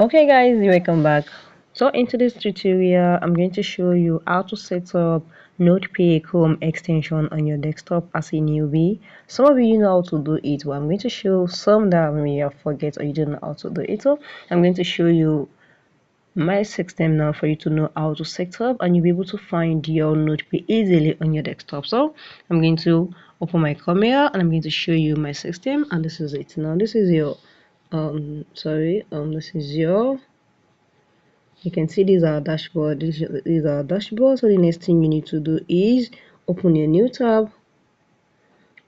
Okay guys, welcome back. So in today's tutorial I'm going to show you how to set up NodePay Chrome extension on your desktop as a newbie. Some of you know how to do it, but I'm going to show some that may have forget or you don't know how to do it. So I'm going to show you my system now for you to know how to set up, and you'll be able to find your NodePay easily on your desktop. So I'm going to open my camera and I'm going to show you my system, and this is it. Now this is your this is your, you can see these are dashboard. These are dashboard. So the next thing you need to do is open your new tab.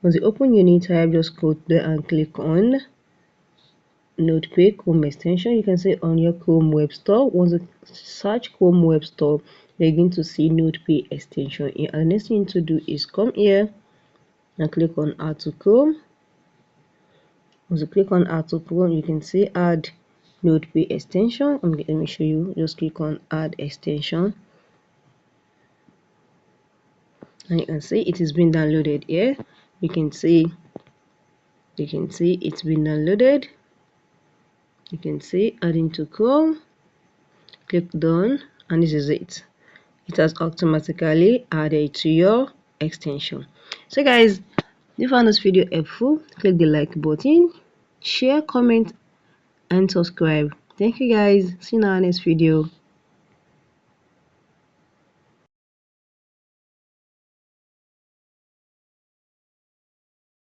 Once you open your new tab, just go there and click on NodePay Chrome extension. You can see on your Chrome web store. Once you search Chrome web store, you're going to see NodePay extension here. And the next thing to do is come here and click on Add to Chrome. Once you click on Add to Chrome, you can see Add NodePay extension. Let me show you. Just click on Add extension. And you can see it is being downloaded here. You can see it's been downloaded. You can see adding to Chrome. Click done, and this is it. It has automatically added to your extension. So guys, if you found this video helpful, click the like button, share, comment, and subscribe. Thank you guys. See you in our next video.